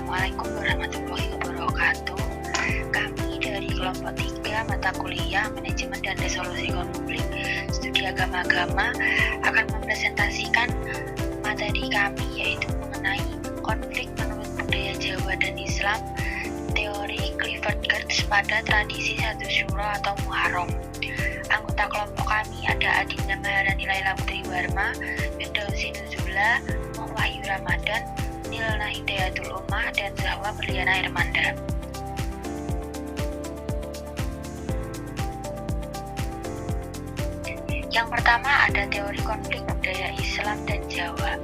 Assalamualaikum warahmatullahi wabarakatuh. Kami dari kelompok 3 mata kuliah Manajemen dan Resolusi Konflik Studi Agama-Agama akan mempresentasikan materi kami, yaitu mengenai konflik menurut budaya Jawa dan Islam, teori Clifford Geertz pada tradisi Satu Syuro atau Muharram. Anggota kelompok kami ada Adinda Maharani Laila Putri Warma, Firdausi Nuzula, Wahyu Ramadan, Nilna Hidayatul Ummah, dan Zahwa Berliana Irmanda. Yang pertama ada teori konflik budaya Islam dan Jawa.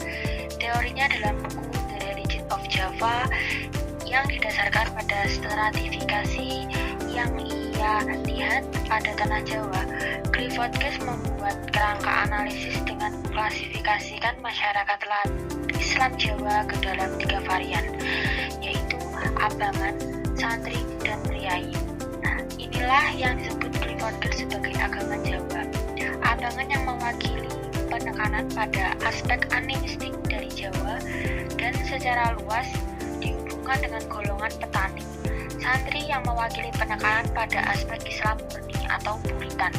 Teorinya dalam buku The Religion of Java yang didasarkan pada stratifikasi yang ia lihat pada tanah Jawa. Clifford Geertz membuat kerangka analisis dengan mengklasifikasikan masyarakat Islam Jawa ke dalam 3 varian, yaitu abangan, santri, dan priai. Inilah yang disebut Clifford Geertz sebagai agama Jawa. Abangan yang mewakili penekanan pada aspek animistik dari Jawa dan secara luas dihubungkan dengan golongan petani. Santri yang mewakili penekanan pada aspek Islam murni atau Puritan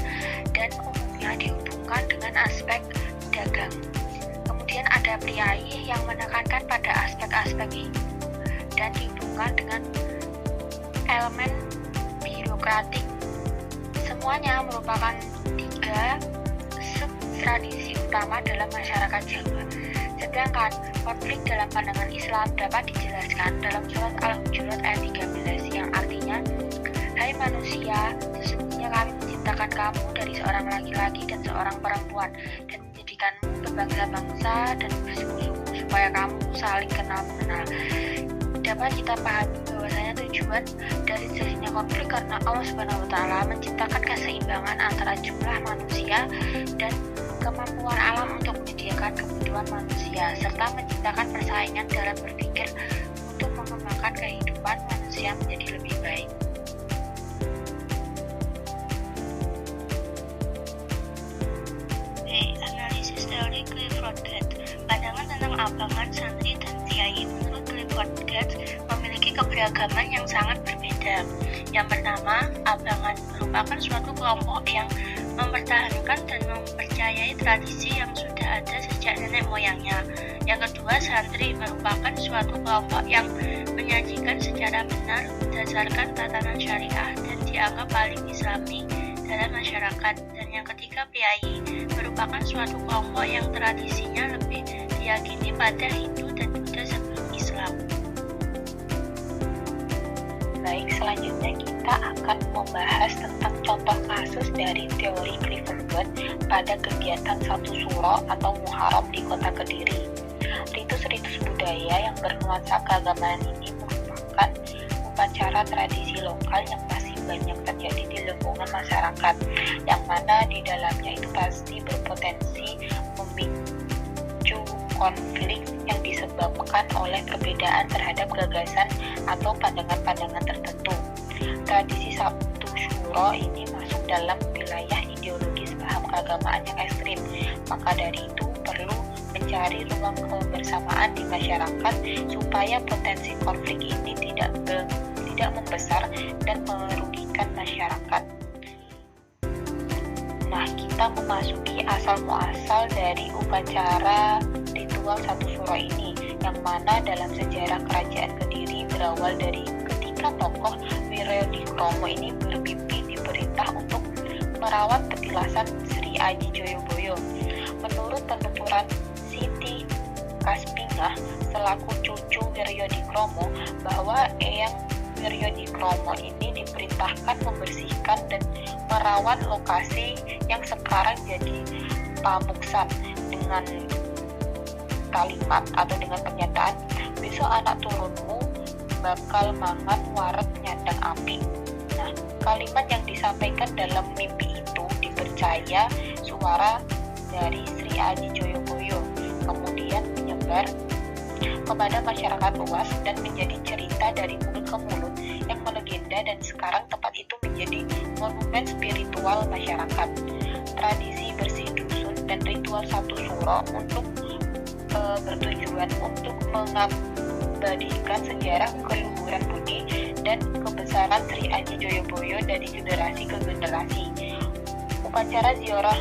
dan umumnya dihubungkan dengan aspek dagang. Kemudian ada priai yang menekankan pada aspek-aspek Hindu dan dihubungkan dengan elemen birokratik. Semuanya merupakan 3 sub-tradisi utama dalam masyarakat Jawa. Sedangkan konflik dalam pandangan Islam dapat dijelaskan dalam surat Al-Hujurat ayat 13 yang artinya, "Hai manusia, sesungguhnya kami menciptakan kamu dari seorang laki-laki dan seorang perempuan dan menjadikanmu berbangsa-bangsa dan bersuku-suku supaya kamu saling kenal-mengenal." Dapat kita pahami bahwasanya tujuan dari terjadinya konflik karena Allah Subhanahu wa Ta'ala menciptakan keseimbangan antara jumlah manusia dan kemampuan alam untuk menyediakan kebutuhan manusia, serta menciptakan persaingan dalam berpikir untuk mengembangkan kehidupan manusia menjadi lebih baik. Analisis teori Clifford Geertz. Pandangan tentang abangan, santri, dan priai menurut Clifford Geertz memiliki keberagaman yang sangat berbeda. Yang pertama, abangan merupakan suatu kelompok yang mempertahankan dan mempercayai tradisi yang sudah ada sejak nenek moyangnya. Yang kedua, santri merupakan suatu kelompok yang menyajikan secara benar berdasarkan tatanan syariah dan dianggap paling islami dalam masyarakat. Dan yang ketiga, priai merupakan suatu kelompok yang tradisinya lebih diyakini pada Hindu dan Buddha sebelum Islam. Baik, selanjutnya kita akan membahas tentang contoh kasus dari teori Clifford Geertz pada kegiatan Satu Syuro atau Muharram di Kota Kediri. Ritus-ritus budaya yang bernuansa keagamaan ini merupakan upacara tradisi lokal yang masih banyak terjadi di lingkungan masyarakat, yang mana di dalamnya itu pasti berpotensi memicu konflik yang disebabkan oleh perbedaan terhadap gagasan atau pandangan-pandangan tertentu. Tradisi Satu Syuro ini masuk dalam wilayah ideologis paham keagamaan yang ekstrim, maka dari itu perlu mencari ruang kebersamaan di masyarakat supaya potensi konflik ini tidak membesar dan merugikan masyarakat. Nah, kita memasuki asal-muasal dari upacara ritual Satu Syuro ini, yang mana dalam sejarah kerajaan Kediri berawal dari ketika tokoh Wiryadikromo ini bermimpi diperintah untuk merawat petilasan Sri Aji Joyoboyo. Menurut penuturan Siti Kasbingah selaku cucu Wiryadikromo, bahwa Eyang Wiryadikromo ini diperintahkan membersihkan dan merawat lokasi yang sekarang jadi Pamuksan dengan kalimat atau dengan pernyataan, "Besok anak turunmu bakal mangan waret nyandang api." Nah, kalimat yang disampaikan dalam mimpi itu dipercaya suara dari Sri Aji Joyoboyo, kemudian menyebar kepada masyarakat luas dan menjadi cerita dari mulut ke mulut yang melegenda, dan sekarang tempat itu menjadi monumen spiritual masyarakat. Tradisi bersih dusun dan ritual Satu Syuro bertujuan untuk mengabadikan sejarah keluhuran budi dan kebesaran Sri Aji Joyoboyo dari generasi ke generasi. Upacara ziarah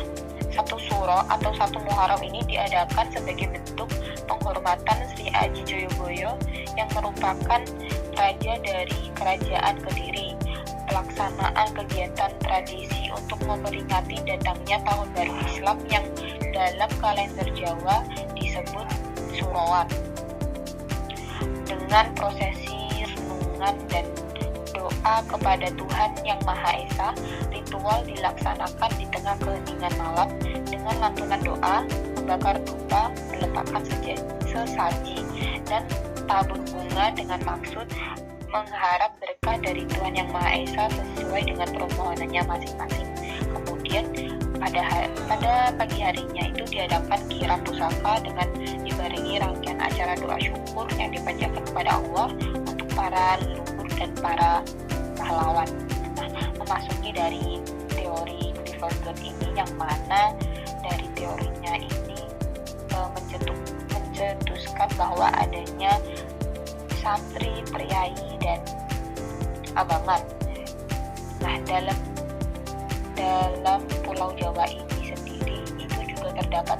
satu suro atau satu Muharram ini diadakan sebagai bentuk penghormatan Sri Aji Joyoboyo yang merupakan raja dari Kerajaan Kediri. Pelaksanaan kegiatan tradisi untuk memperingati datangnya tahun baru Islam yang dalam kalender Jawa disebut Suroan. Dengan prosesi renungan dan doa kepada Tuhan Yang Maha Esa, ritual dilaksanakan di tengah keheningan malam dengan lantunan doa, membakar dupa, meletakkan sesaji, dan tabur bunga dengan maksud mengharap berkah dari Tuhan Yang Maha Esa sesuai dengan permohonannya masing-masing. Kemudian pada pagi harinya itu diadakan kirap pusaka dengan dibarengi rangkaian acara doa syukur yang dipanjatkan kepada Allah untuk para leluhur dan para pahlawan. Nah, memasuki dari teori Clifford ini, yang mana dari teorinya ini mencetuskan bahwa adanya santri, priai, dan abangan. Nah, dalam Pulau Jawa ini sendiri itu juga terdapat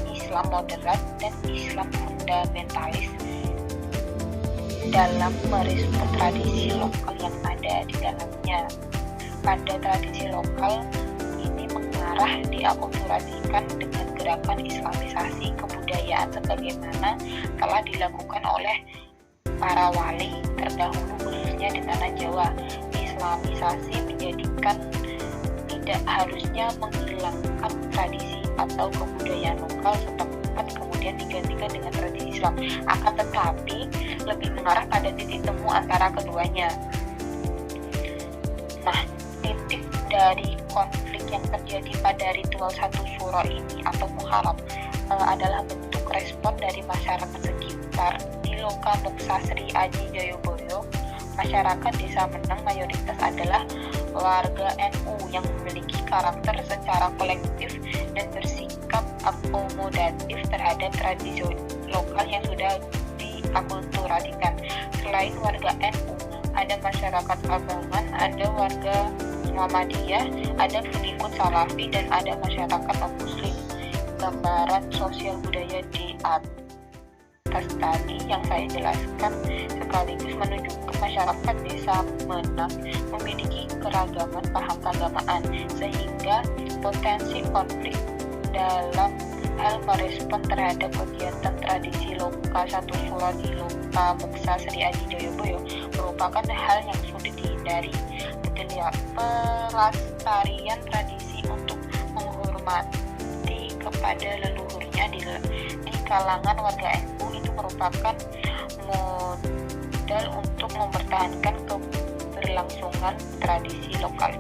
Islam moderat dan Islam fundamentalis dalam merespon tradisi lokal yang ada di dalamnya. Pada tradisi lokal ini mengarah diakulturasikan dengan gerakan islamisasi kebudayaan sebagaimana telah dilakukan oleh para wali terdahulu khususnya di tanah Jawa. Islamisasi menjadikan tidak harusnya menghilangkan tradisi atau kebudayaan lokal setempat kemudian digantikan dengan tradisi Islam, akan tetapi lebih mengarah pada titik temu antara keduanya. Nah, titik dari konflik yang terjadi pada ritual satu suro ini atau Muharram adalah bentuk respon dari masyarakat sekitar di Loka Moksa Sri Aji Joyoboyo. Masyarakat Desa Meneng mayoritas adalah warga NU yang memiliki karakter secara kolektif dan bersikap akomodatif terhadap tradisi lokal yang sudah diakulturasikan. Selain warga NU, ada masyarakat abangan, ada warga Muhammadiyah, ada pengikut Salafi, dan ada masyarakat non-muslim. Gambaran sosial budaya di atas tadi yang saya jelaskan sekaligus menunjukkan masyarakat Desa Meneng memiliki keragaman paham keagamaan, sehingga potensi konflik dalam hal merespon terhadap kegiatan tradisi Loka Satu Suro di Loka Moksa Sri Aji Joyoboyo merupakan hal yang sulit dihindari. Pelestarian tradisi untuk menghormati kepada leluhurnya di kalangan warga NU itu merupakan modal untuk mempertahankan keberlangsungan tradisi lokal.